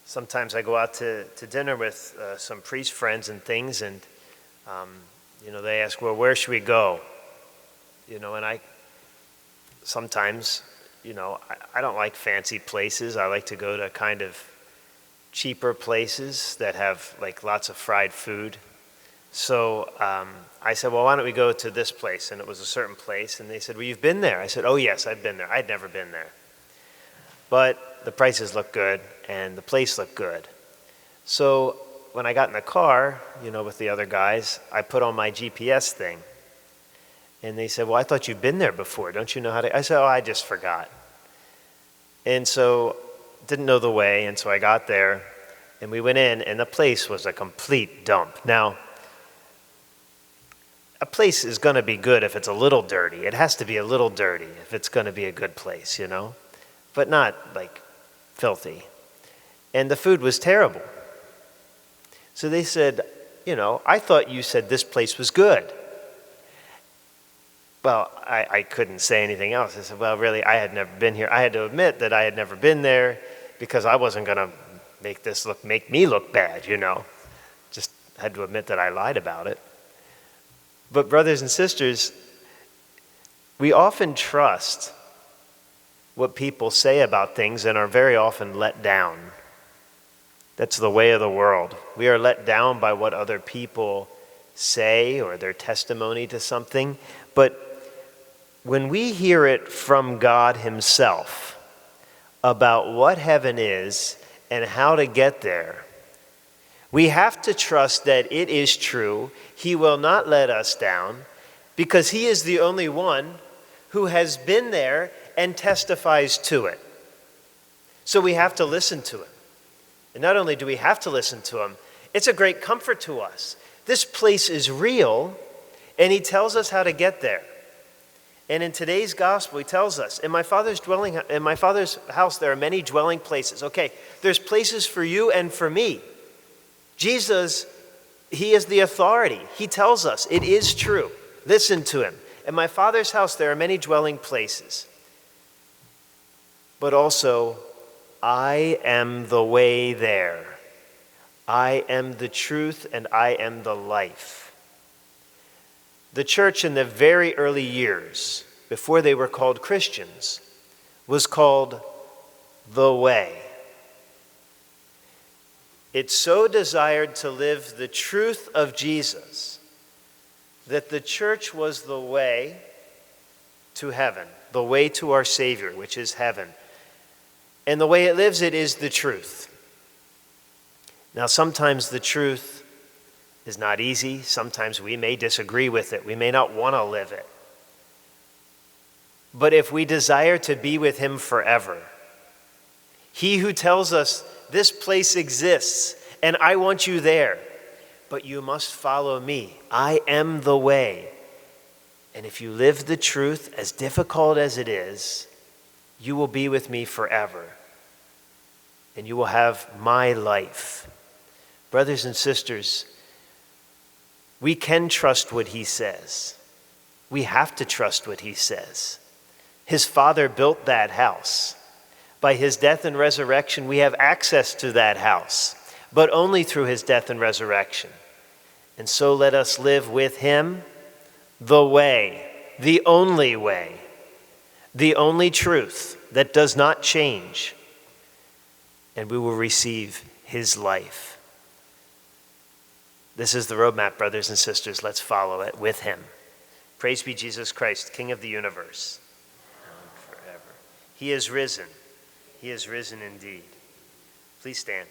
sometimes I go out to dinner with some priest friends and things, and they ask, well, where should we go? And I sometimes, I don't like fancy places. I like to go to kind of cheaper places that have like lots of fried food. So I said, well, why don't we go to this place? And it was a certain place. And they said, well, you've been there. I said, oh, yes, I've been there. I'd never been there. But the prices look good and the place looked good. So when I got in the car, with the other guys, I put on my GPS thing. And they said, well, I thought you'd been there before. Don't you know how to? I said, oh, I just forgot. And so didn't know the way. And so I got there and we went in and the place was a complete dump. Now, a place is going to be good if it's a little dirty. It has to be a little dirty if it's going to be a good place, but not like filthy. And the food was terrible. So they said, I thought you said this place was good. Well, I couldn't say anything else. I said, well, really, I had never been here. I had to admit that I had never been there because I wasn't going to make me look bad, Just had to admit that I lied about it. But brothers and sisters, we often trust what people say about things and are very often let down. That's the way of the world. We are let down by what other people say or their testimony to something. But when we hear it from God Himself about what heaven is and how to get there, we have to trust that it is true. He will not let us down because He is the only one who has been there and testifies to it. So we have to listen to Him. And not only do we have to listen to Him, it's a great comfort to us. This place is real, and He tells us how to get there. And in today's gospel, He tells us, in my Father's house, there are many dwelling places. Okay, there's places for you and for me. Jesus, He is the authority. He tells us it is true. Listen to Him. In my Father's house, there are many dwelling places. But also, I am the way there. I am the truth and I am the life. The church in the very early years, before they were called Christians, was called the way. It so desired to live the truth of Jesus that the church was the way to heaven, the way to our Savior, which is heaven. And the way it lives it is the truth. Now, sometimes the truth is not easy. Sometimes we may disagree with it. We may not want to live it. But if we desire to be with Him forever, He who tells us this place exists and I want you there, but you must follow me. I am the way. And if you live the truth, as difficult as it is, you will be with me forever. And you will have my life. Brothers and sisters, we can trust what He says. We have to trust what He says. His Father built that house. By His death and resurrection, we have access to that house, but only through His death and resurrection. And so let us live with Him the way, the only truth that does not change, and we will receive His life. This is the roadmap, brothers and sisters. Let's follow it with Him. Praise be Jesus Christ, King of the universe, now and forever. He is risen. He is risen indeed. Please stand.